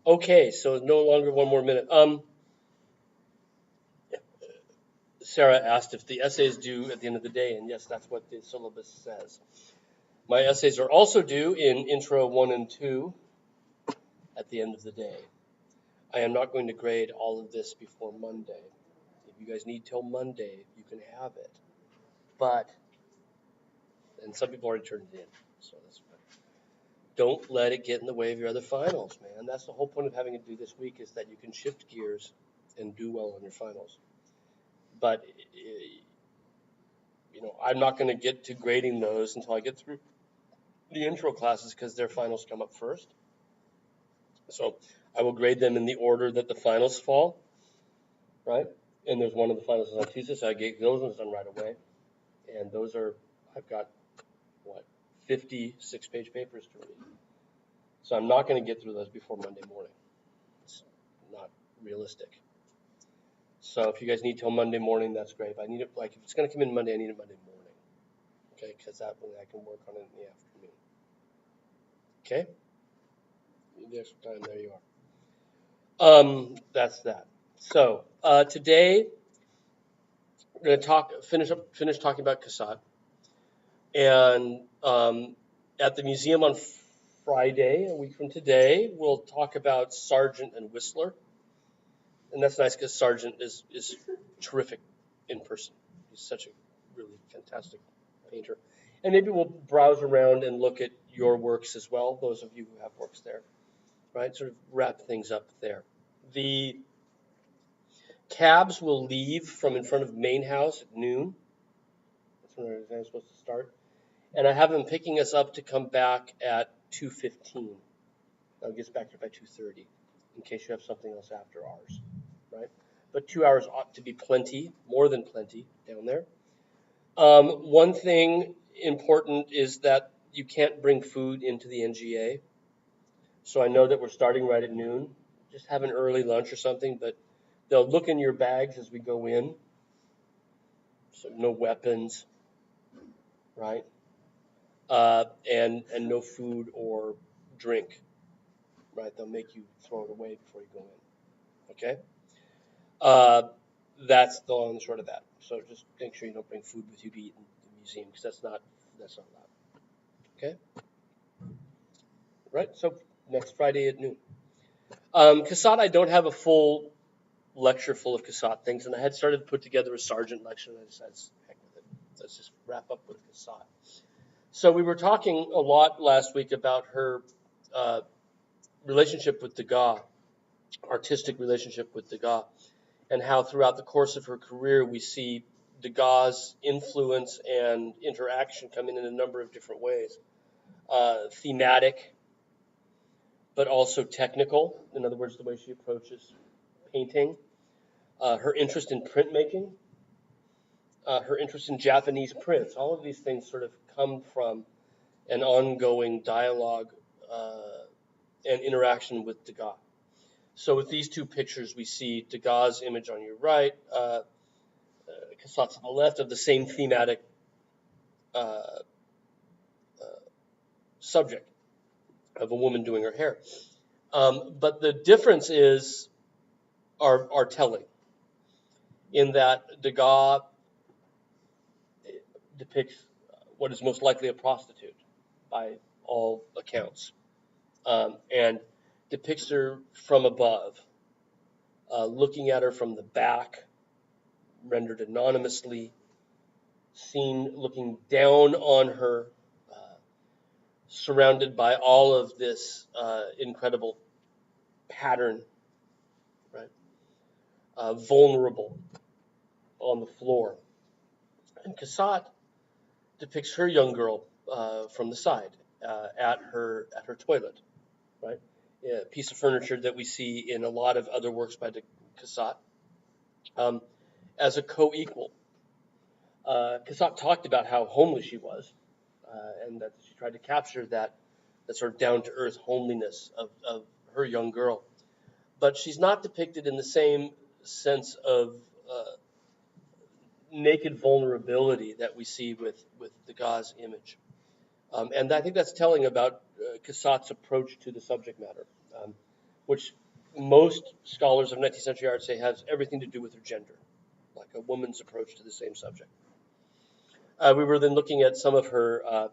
Okay, so no longer one more minute. Sarah asked if the essays due at the end of the day, and yes, that's what the syllabus says. My essays are also due in Intro 1 and 2 at the end of the day. I am not going to grade all of this before Monday. If you guys need till Monday, you can have it. But, and some people already turned it in, so that's fine. Don't let it get in the way of your other finals, man. That's the whole point of having it due this week, is that you can shift gears and do well on your finals. But I'm not going to get to grading those until I get through the intro classes, because their finals come up first. So I will grade them in the order that the finals fall, right? And there's one of the finals on Tuesday, so I get those ones done right away. And those are, I've got, 56-page papers to read. So I'm not going to get through those before Monday morning. It's not realistic. So if you guys need till Monday morning, that's great. But I need it, if it's going to come in Monday, I need it Monday morning. Okay, because that way I can work on it in the afternoon. Okay? The extra time, there you are. That's that. So today we're going to finish talking about Cassatt, and at the museum on Friday, a week from today, we'll talk about Sargent and Whistler, and that's nice because Sargent is terrific in person. He's such a really fantastic painter, and maybe we'll browse around and look at your works as well. Those of you who have works there, right? Sort of wrap things up there. The cabs will leave from in front of Main House at noon. That's when our exam is supposed to start. And I have them picking us up to come back at 2:15. I'll get us back here by 2:30, in case you have something else after ours, right? But 2 hours ought to be plenty, more than plenty, down there. One thing important is that you can't bring food into the NGA. So I know that we're starting right at noon. Just have an early lunch or something, but they'll look in your bags as we go in. So no weapons, right? And no food or drink, right? They'll make you throw it away before you go in. Okay? That's the long and short of that. So just make sure you don't bring food with you to eat in the museum, because that's not allowed. Okay? Right? So next Friday at noon. Cassatt, I don't have a full lecture full of Cassatt things, and I had started to put together a Sargent lecture, and I decided, heck with it. Let's just wrap up with Cassatt. So we were talking a lot last week about her relationship with Degas, artistic relationship with Degas, and how throughout the course of her career we see Degas' influence and interaction coming in a number of different ways. Thematic, but also technical. In other words, the way she approaches painting. Her interest in printmaking. Her interest in Japanese prints. All of these things sort of come from an ongoing dialogue and interaction with Degas. So with these two pictures, we see Degas' image on your right, Cassatt's on the left, of the same thematic subject of a woman doing her hair. But the difference are telling, in that Degas depicts what is most likely a prostitute by all accounts, and depicts her from above, looking at her from the back, rendered anonymously, seen looking down on her, surrounded by all of this incredible pattern, right? Vulnerable on the floor. And Cassatt depicts her young girl from the side at her toilet, right? A piece of furniture that we see in a lot of other works by Cassatt, as a co-equal. Cassatt talked about how homely she was, and that she tried to capture that sort of down-to-earth homeliness of her young girl. But she's not depicted in the same sense of naked vulnerability that we see with Degas' image. And I think that's telling about Cassatt's approach to the subject matter. which most scholars of 19th century art say has everything to do with her gender, like a woman's approach to the same subject. We were then looking at some of her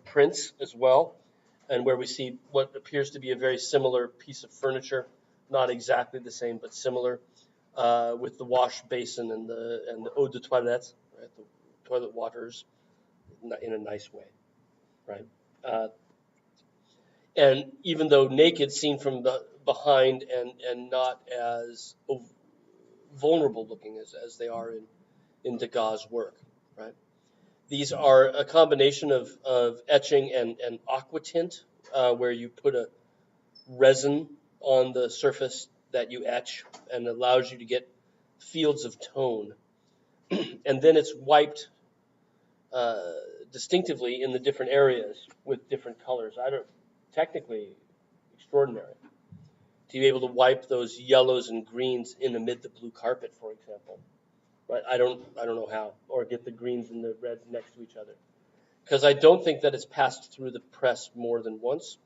prints as well, and where we see what appears to be a very similar piece of furniture, not exactly the same, but similar, with the wash basin and the eau de toilette, right, the toilet waters, in a nice way, right? Uh, and even though naked, seen from behind and not as vulnerable looking as they are in Degas' work, right? These are a combination of etching and aquatint, where you put a resin on the surface that you etch and allows you to get fields of tone. And then it's wiped distinctively in the different areas with different colors. Technically extraordinary to be able to wipe those yellows and greens in amid the blue carpet, for example. Right? I don't know how, or get the greens and the reds next to each other, because I don't think that it's passed through the press more than once.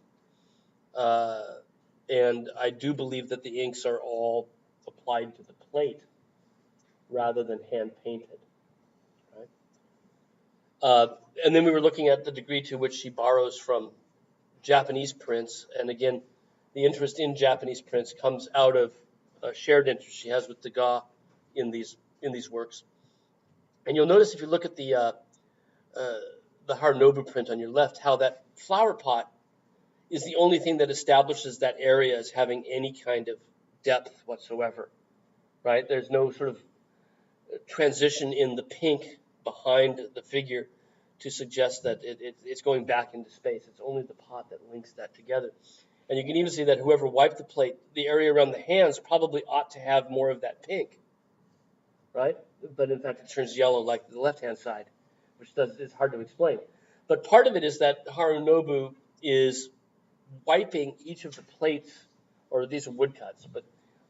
And I do believe that the inks are all applied to the plate rather than hand painted. Right? And then we were looking at the degree to which she borrows from Japanese prints, and again, the interest in Japanese prints comes out of a shared interest she has with Degas in these works. And you'll notice if you look at the Harunobu print on your left, how that flower pot is the only thing that establishes that area as having any kind of depth whatsoever, right? There's no sort of transition in the pink behind the figure to suggest that it's going back into space. It's only the pot that links that together. And you can even see that whoever wiped the plate, the area around the hands probably ought to have more of that pink, right? But in fact, it turns yellow like the left-hand side, which is hard to explain. But part of it is that Harunobu is wiping each of the plates, or these are woodcuts, but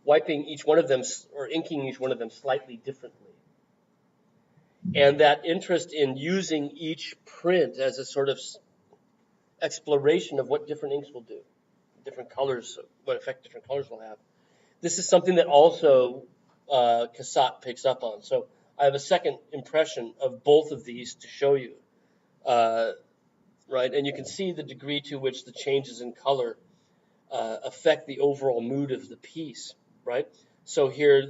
wiping each one of them, or inking each one of them slightly differently. And that interest in using each print as a sort of exploration of what different inks will do, different colors, what effect different colors will have. This is something that also Cassatt picks up on. So I have a second impression of both of these to show you, right? And you can see the degree to which the changes in color affect the overall mood of the piece, right? So here,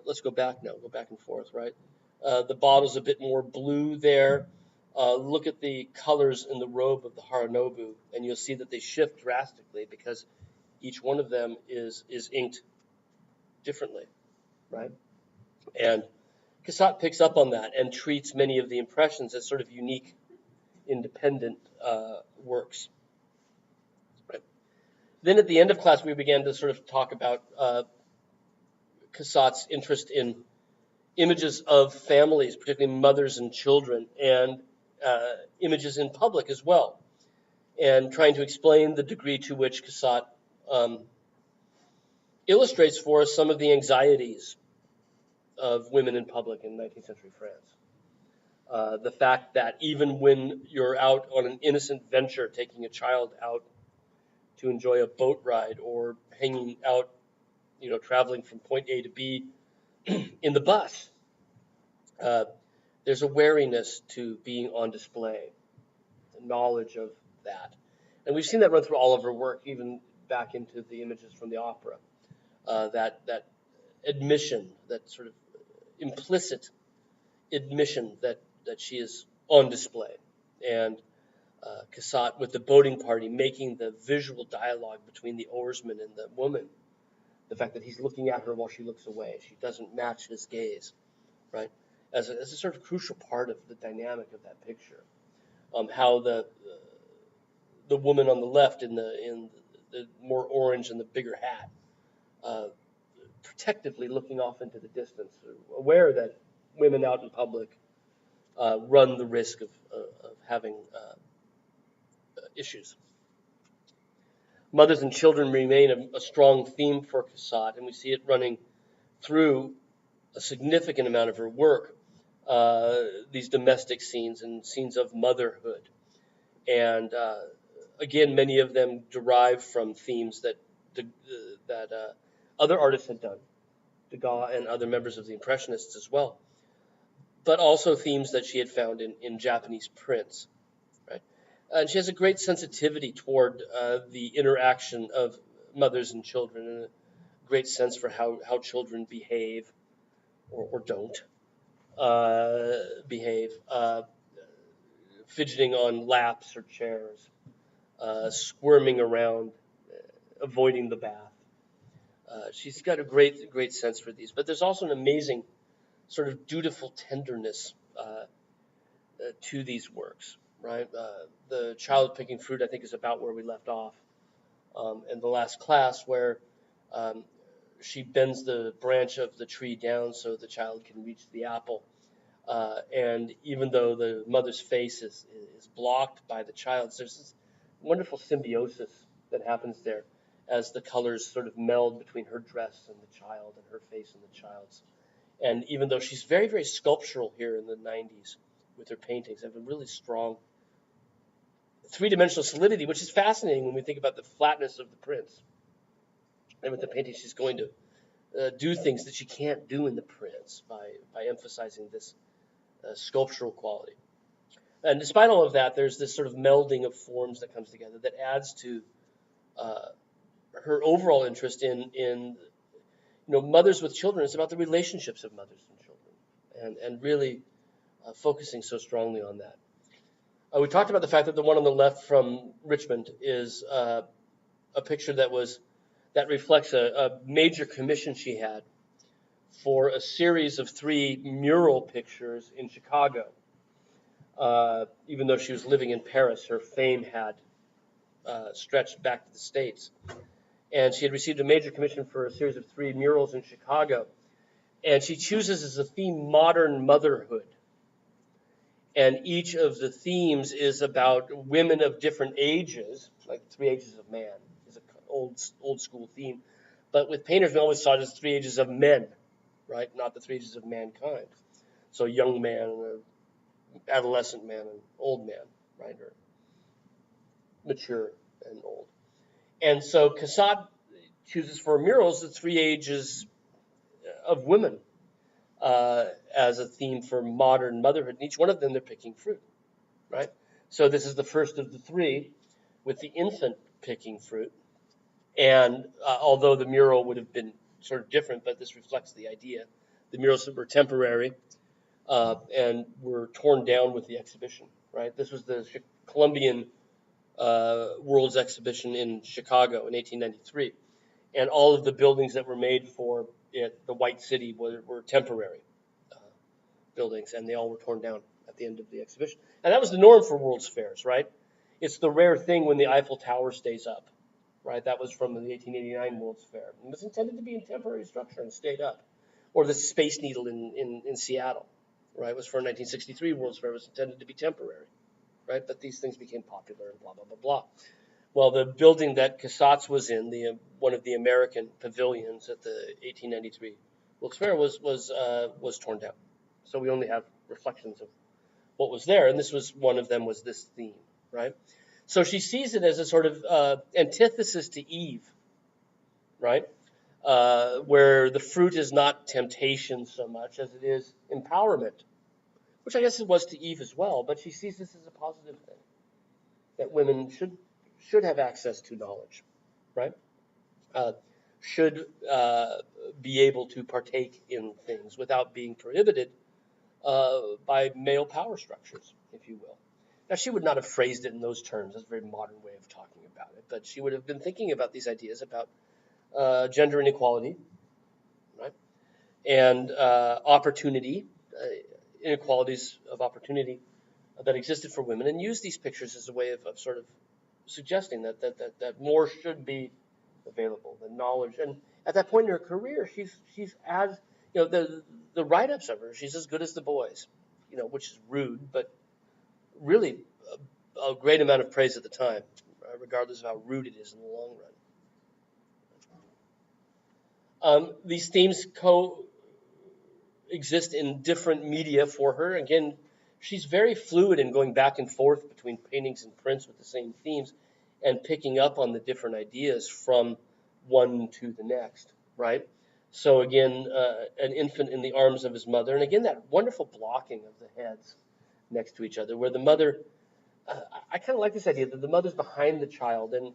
let's go back now, go back and forth, right? The bottle's a bit more blue there. Look at the colors in the robe of the Harunobu, and you'll see that they shift drastically because each one of them is inked differently, right? And Cassatt picks up on that and treats many of the impressions as sort of unique, independent works. Right. Then at the end of class, we began to sort of talk about Cassatt's interest in images of families, particularly mothers and children, and images in public as well, and trying to explain the degree to which Cassatt illustrates for us some of the anxieties of women in public in 19th century France. The fact that even when you're out on an innocent venture, taking a child out to enjoy a boat ride or hanging out, traveling from point A to B in the bus, there's a wariness to being on display, the knowledge of that. And we've seen that run through all of her work, even back into the images from the opera. That admission, that sort of implicit admission that she is on display. And Cassatt, with the boating party, making the visual dialogue between the oarsman and the woman, the fact that he's looking at her while she looks away, she doesn't match his gaze, right? As a sort of crucial part of the dynamic of that picture. How the woman on the left in the more orange and the bigger hat, protectively looking off into the distance, aware that women out in public run the risk of having issues. Mothers and children remain a strong theme for Cassatt, and we see it running through a significant amount of her work. These domestic scenes and scenes of motherhood. And again, many of them derive from themes that that other artists had done, Degas and other members of the Impressionists as well, but also themes that she had found in Japanese prints. Right? And she has a great sensitivity toward the interaction of mothers and children, and a great sense for how children behave or don't behave, fidgeting on laps or chairs, squirming around, avoiding the bath. She's got a great sense for these. But there's also an amazing sort of dutiful tenderness to these works, right? The child picking fruit, I think, is about where we left off in the last class, where um, she bends the branch of the tree down so the child can reach the apple. And even though the mother's face is blocked by the child's, there's this wonderful symbiosis that happens there as the colors sort of meld between her dress and the child and her face and the child's. And even though she's very sculptural here in the 90s with her paintings, have a really strong three-dimensional solidity, which is fascinating when we think about the flatness of the prints. And with the painting, she's going to do things that she can't do in the prints by emphasizing this sculptural quality. And despite all of that, there's this sort of melding of forms that comes together that adds to her overall interest in mothers with children. It's about the relationships of mothers and children, and really focusing so strongly on that. We talked about the fact that the one on the left from Richmond is a picture that reflects a major commission she had for a series of 3 mural pictures in Chicago. Even though she was living in Paris, her fame had stretched back to the States. And she had received a major commission for a series of 3 murals in Chicago. And she chooses as a theme modern motherhood. And each of the themes is about women of different ages, like 3 ages of man is an old school theme. But with painters, we always saw it as 3 ages of men, right? Not the 3 ages of mankind. So young man, adolescent man, and old man, right? Or mature and old. And so Cassatt chooses for murals the 3 ages of women as a theme for modern motherhood. And each one of them, they're picking fruit, right? So this is the first of the 3 with the infant picking fruit. And although the mural would have been sort of different, but this reflects the idea. The murals were temporary and were torn down with the exhibition, right? This was the Columbian World's Exhibition in Chicago in 1893. And all of the buildings that were made for it, the White City, were temporary buildings, and they all were torn down at the end of the exhibition. And that was the norm for World's Fairs, right? It's the rare thing when the Eiffel Tower stays up, right? That was from the 1889 World's Fair. It was intended to be a temporary structure and stayed up. Or the Space Needle in Seattle, right? It was for a 1963 World's Fair. It was intended to be temporary, right? But these things became popular and blah, blah, blah, blah. Well, the building that Cassatt's was in, one of the American pavilions at the 1893 World's Fair, was torn down. So we only have reflections of what was there, and this was one of them. Was this theme, right? So she sees it as a sort of antithesis to Eve, right? Where the fruit is not temptation so much as it is empowerment, which I guess it was to Eve as well. But she sees this as a positive thing, that women should have access to knowledge, right? Should be able to partake in things without being prohibited by male power structures, if you will. Now, she would not have phrased it in those terms. That's a very modern way of talking about it. But she would have been thinking about these ideas about gender inequality, right? And opportunity, inequalities of opportunity that existed for women, and used these pictures as a way of sort of suggesting that more should be available, the knowledge. And at that point in her career, she's as the write-ups of her, she's as good as the boys, which is rude, but really a great amount of praise at the time, regardless of how rude it is in the long run. These themes coexist in different media for her. Again, she's very fluid in going back and forth between paintings and prints with the same themes and picking up on the different ideas from one to the next, right? So again, an infant in the arms of his mother, and again that wonderful blocking of the heads next to each other, where the mother, I kind of like this idea that the mother's behind the child, and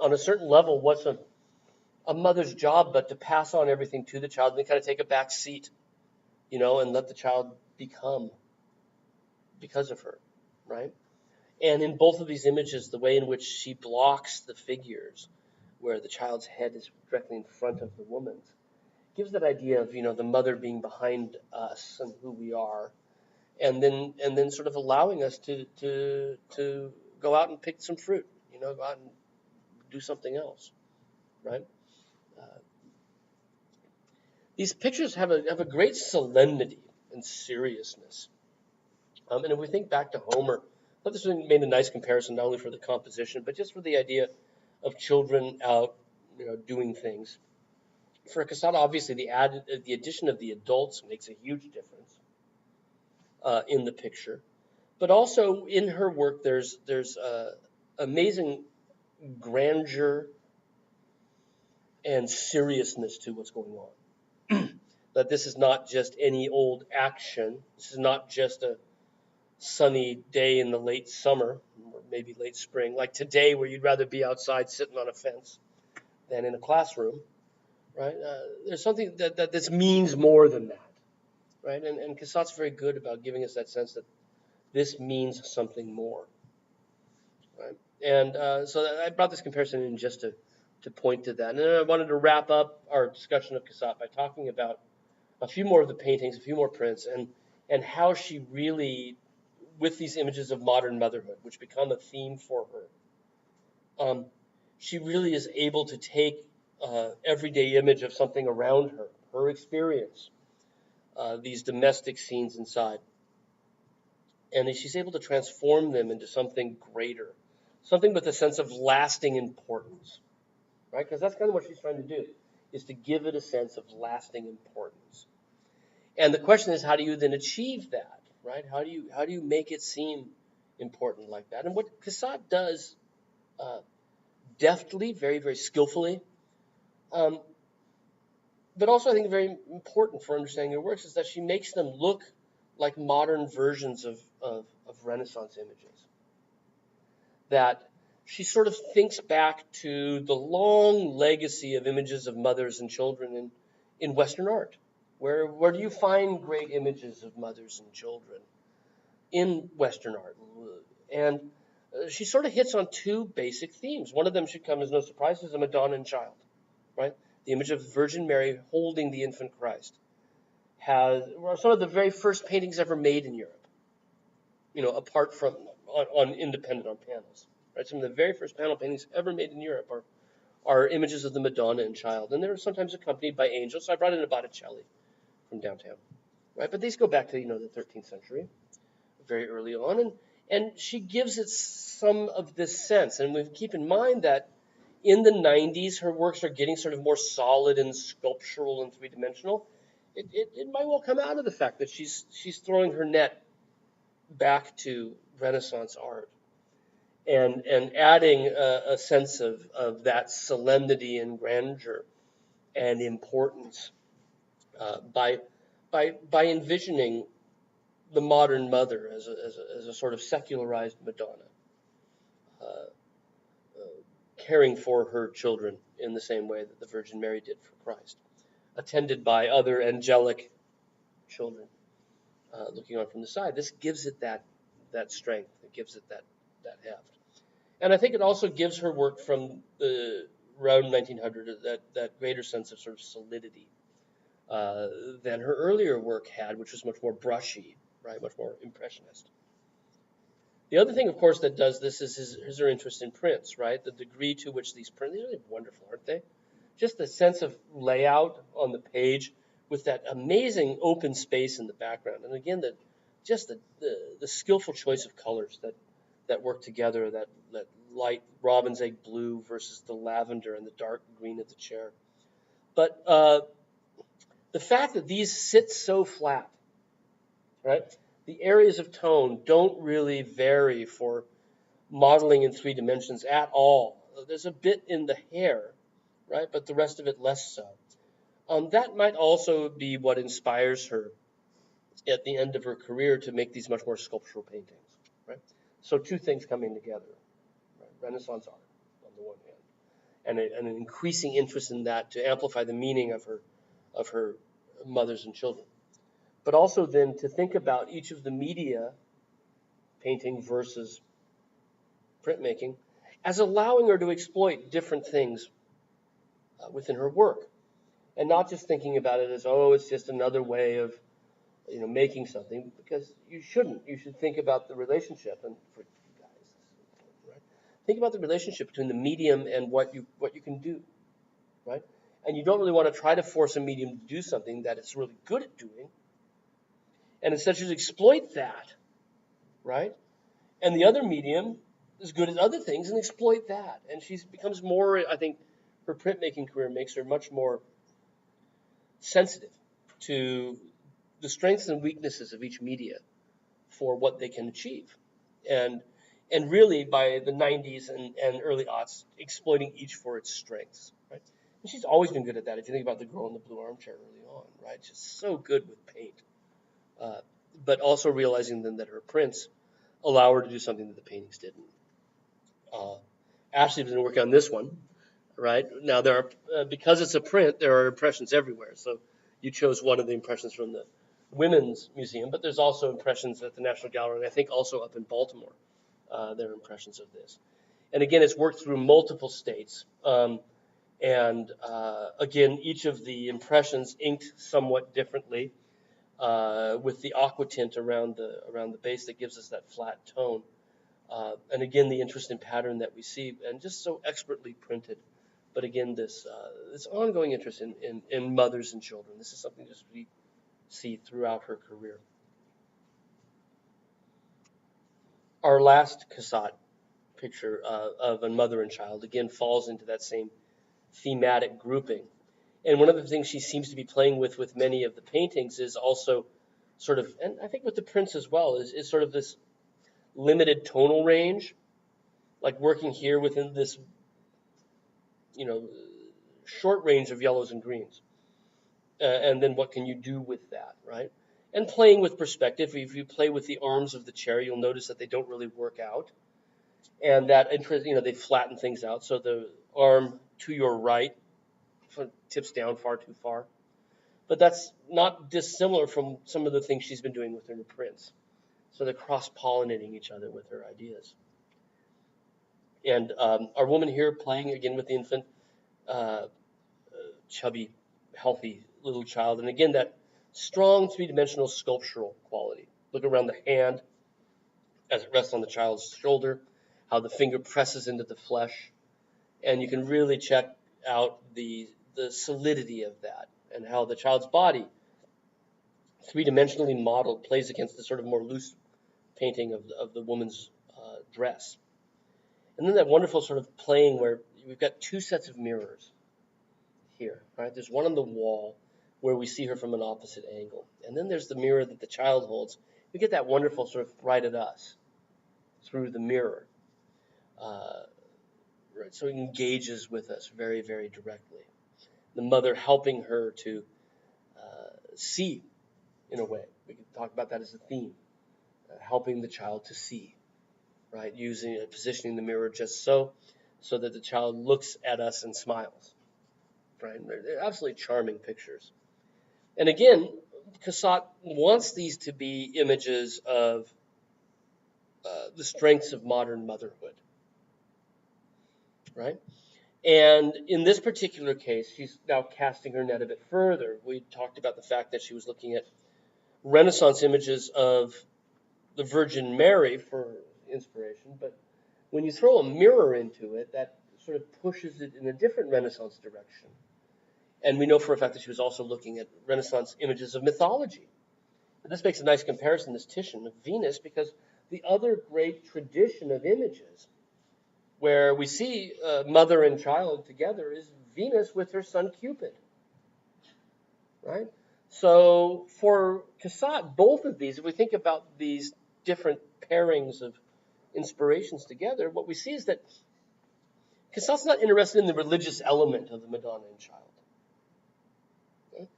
on a certain level, what's a mother's job but to pass on everything to the child and then kind of take a back seat, and let the child become because of her, right? And in both of these images, the way in which she blocks the figures, where the child's head is directly in front of the woman's, gives that idea of the mother being behind us and who we are, and then sort of allowing us to go out and pick some fruit, go out and do something else, right? Uh, these pictures have a great solemnity and seriousness, and if we think back to Homer, I thought this made a nice comparison not only for the composition but just for the idea of children out, doing things. For Casada, obviously, the addition of the adults makes a huge difference in the picture. But also in her work, there's amazing grandeur and seriousness to what's going on. That this is not just any old action. This is not just a sunny day in the late summer or maybe late spring, like today, where you'd rather be outside sitting on a fence than in a classroom, right? There's something that this means more than that, right? And Cassatt's very good about giving us that sense that this means something more, right? And so I brought this comparison in just to point to that. And then I wanted to wrap up our discussion of Cassatt by talking about a few more of the paintings, a few more prints, and how she really, with these images of modern motherhood, which become a theme for her, she really is able to take everyday image of something around her, her experience, these domestic scenes inside, and she's able to transform them into something greater, something with a sense of lasting importance, right? Because that's kind of what she's trying to do, is to give it a sense of lasting importance. And the question is, how do you then achieve that, right? How do you make it seem important like that? And what Cassatt does, deftly, very, very skillfully, but also I think very important for understanding her works, is that she makes them look like modern versions of Renaissance images. That she sort of thinks back to the long legacy of images of mothers and children in Western art. Where do you find great images of mothers and children? In Western art. And she sort of hits on two basic themes. One of them should come as no surprise, is a Madonna and Child, right? The image of the Virgin Mary holding the infant Christ were some of the very first paintings ever made in Europe, apart from independent on panels, right? Some of the very first panel paintings ever made in Europe are images of the Madonna and Child, and they're sometimes accompanied by angels. So I brought in a Botticelli from downtown, right? But these go back to the 13th century, very early on, and she gives it some of this sense. And we keep in mind that in the 90s, her works are getting sort of more solid and sculptural and three-dimensional. It might well come out of the fact that she's throwing her net back to Renaissance art and adding a sense of that solemnity and grandeur and importance by envisioning the modern mother as a sort of secularized Madonna, caring for her children in the same way that the Virgin Mary did for Christ, attended by other angelic children looking on from the side. This gives it that strength. It gives it that heft. And I think it also gives her work from the around 1900 that greater sense of sort of solidity than her earlier work had, which was much more brushy, right, much more impressionist. The other thing, of course, that does this is her interest in prints, right? The degree to which these prints, they're really wonderful, aren't they? Just the sense of layout on the page with that amazing open space in the background. And again, the skillful choice of colors that work together, that light robin's egg blue versus the lavender and the dark green of the chair. But the fact that these sit so flat, right? The areas of tone don't really vary for modeling in 3 dimensions at all. There's a bit in the hair right? But the rest of it less so. That might also be what inspires her at the end of her career to make these much more sculptural paintings, right? So two things coming together, right? Renaissance art on the one hand, and an increasing interest in that to amplify the meaning of her mothers and children. But also then to think about each of the media, painting versus printmaking, as allowing her to exploit different things within her work, and not just thinking about it as, oh, it's just another way of making something, because you shouldn't. You should think about the relationship, and for you guys, this is important, right? Think about the relationship between the medium and what you can do, right? And you don't really want to try to force a medium to do something that it's really good at doing, and instead just exploit that, right? And the other medium is good at other things and exploit that, and she becomes more. I think her printmaking career makes her much more sensitive to the strengths and weaknesses of each media for what they can achieve. And really by the 90s and early aughts, exploiting each for its strengths, right? And she's always been good at that. If you think about the girl in the blue armchair early on, right? She's so good with paint. But also realizing then that her prints allow her to do something that the paintings didn't. Ashley's been working on this one, right? Now there are, because it's a print, there are impressions everywhere. So you chose one of the impressions from the Women's Museum, but there's also impressions at the National Gallery, and I think also up in Baltimore. There are impressions of this. And again, it's worked through multiple states. Again, each of the impressions inked somewhat differently, with the aqua tint around the base that gives us that flat tone. And again, the interesting pattern that we see, and just so expertly printed. But again, this ongoing interest in mothers and children. This is something just we see throughout her career. Our last Cassatt picture of a mother and child, again, falls into that same thematic grouping. And one of the things she seems to be playing with many of the paintings is also sort of, and I think with the prints as well, is sort of this limited tonal range, like working here within this, short range of yellows and greens. And then what can you do with that, right? And playing with perspective. If you play with the arms of the chair, you'll notice that they don't really work out. And that interest, they flatten things out. So the arm to your right tips down far too far. But that's not dissimilar from some of the things she's been doing with her prints. So they're cross-pollinating each other with her ideas. And our woman here playing again with the infant, chubby, healthy little child. And again, that strong three-dimensional sculptural quality. Look around the hand as it rests on the child's shoulder, how the finger presses into the flesh. And you can really check out the solidity of that, and how the child's body, three-dimensionally modeled, plays against the sort of more loose painting of the woman's dress. And then that wonderful sort of playing where we've got two sets of mirrors here, right? There's one on the wall where we see her from an opposite angle. And then there's the mirror that the child holds. We get that wonderful sort of right at us through the mirror. Right? So it engages with us very, very directly. The mother helping her to see, in a way. We can talk about that as a theme. Helping the child to see, right? Positioning the mirror just so that the child looks at us and smiles, right? They're absolutely charming pictures. And again, Cassatt wants these to be images of the strengths of modern motherhood, right? And in this particular case, she's now casting her net a bit further. We talked about the fact that she was looking at Renaissance images of the Virgin Mary for inspiration, but when you throw a mirror into it, that sort of pushes it in a different Renaissance direction. And we know for a fact that she was also looking at Renaissance images of mythology. And this makes a nice comparison, this Titian of Venus, because the other great tradition of images where we see mother and child together is Venus with her son Cupid, right? So for Cassatt, both of these, if we think about these different pairings of inspirations together, what we see is that Cassatt's not interested in the religious element of the Madonna and Child. Okay?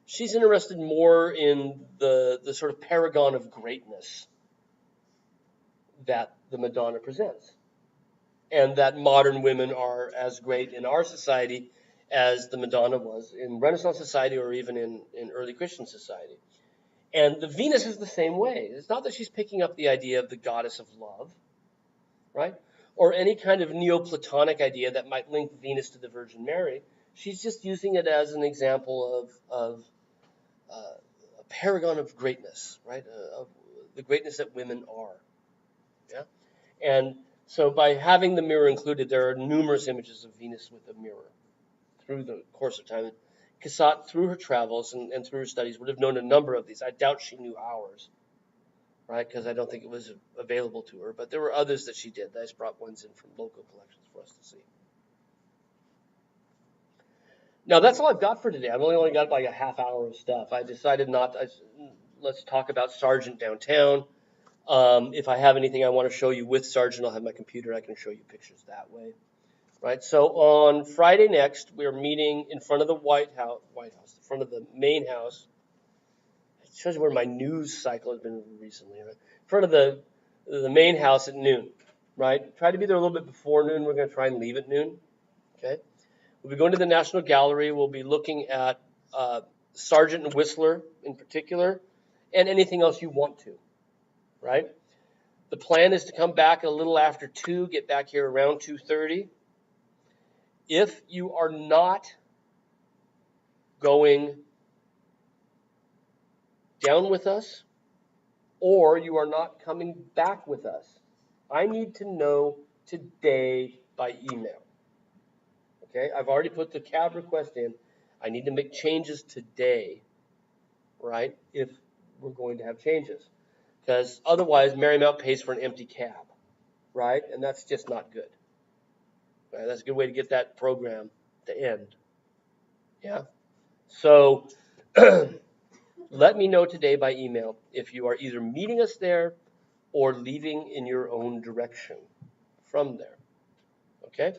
She's interested more in the sort of paragon of greatness that the Madonna presents, and that modern women are as great in our society as the Madonna was in Renaissance society or even in early Christian society. And the Venus is the same way. It's not that she's picking up the idea of the goddess of love, right? Or any kind of Neoplatonic idea that might link Venus to the Virgin Mary. She's just using it as an example of a paragon of greatness, right? Of the greatness that women are. Yeah? And so by having the mirror included, there are numerous images of Venus with a mirror through the course of time. Cassatt, through her travels and through her studies, would have known a number of these. I doubt she knew ours, right? Because I don't think it was available to her. But there were others that she did. I just brought ones in from local collections for us to see. Now, that's all I've got for today. I've only got like a half hour of stuff. I decided let's talk about Sargent downtown. If I have anything I want to show you with Sargent, I'll have my computer. I can show you pictures that way. Right. So on Friday next, we're meeting in front of the White House, in front of the main house. It shows you where my news cycle has been recently. Right? In front of the main house at noon. Right. Try to be there a little bit before noon. We're going to try and leave at noon. Okay. We'll be going to the National Gallery. We'll be looking at Sargent and Whistler in particular, and anything else you want to. Right. The plan is to come back a little after 2. Get back here around 2:30. If you are not going down with us, or you are not coming back with us, I need to know today by email. Okay, I've already put the cab request in. I need to make changes today, right, if we're going to have changes. Because otherwise, Marymount pays for an empty cab, right, and that's just not good. Right, that's a good way to get that program to end. Yeah. So let me know today by email if you are either meeting us there or leaving in your own direction from there. Okay?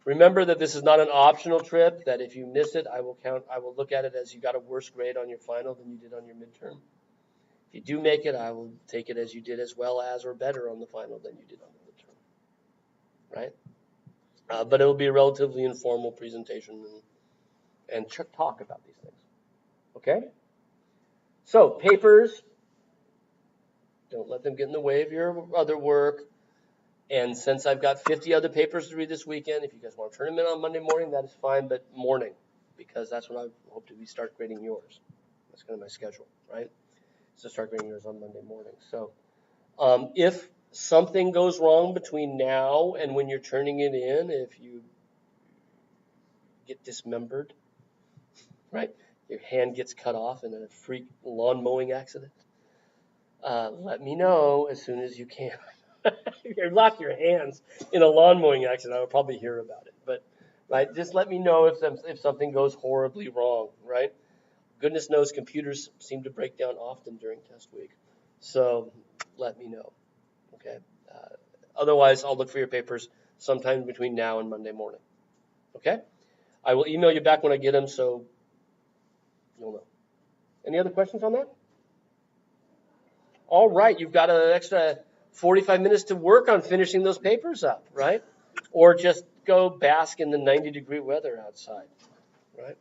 Remember that this is not an optional trip, that if you miss it, I will look at it as you got a worse grade on your final than you did on your midterm. If you do make it, I will take it as you did as well as or better on the final than you did on the midterm. Right? But it will be a relatively informal presentation and talk about these things. Okay? So, papers, don't let them get in the way of your other work. And since I've got 50 other papers to read this weekend, if you guys want to turn them in on Monday morning, that is fine, but morning, because that's when I hope to start grading yours. That's kind of my schedule, right? So start grading yours on Monday morning. So, if something goes wrong between now and when you're turning it in, if you get dismembered, right? Your hand gets cut off in a freak lawn mowing accident, let me know as soon as you can. If you lost your hands in a lawn mowing accident, I would probably hear about it. But, right, just let me know if something goes horribly wrong, right? Goodness knows computers seem to break down often during test week. So let me know, okay? Otherwise, I'll look for your papers sometime between now and Monday morning, okay? I will email you back when I get them, so you'll know. Any other questions on that? All right, you've got an extra 45 minutes to work on finishing those papers up, right? Or just go bask in the 90-degree weather outside, right?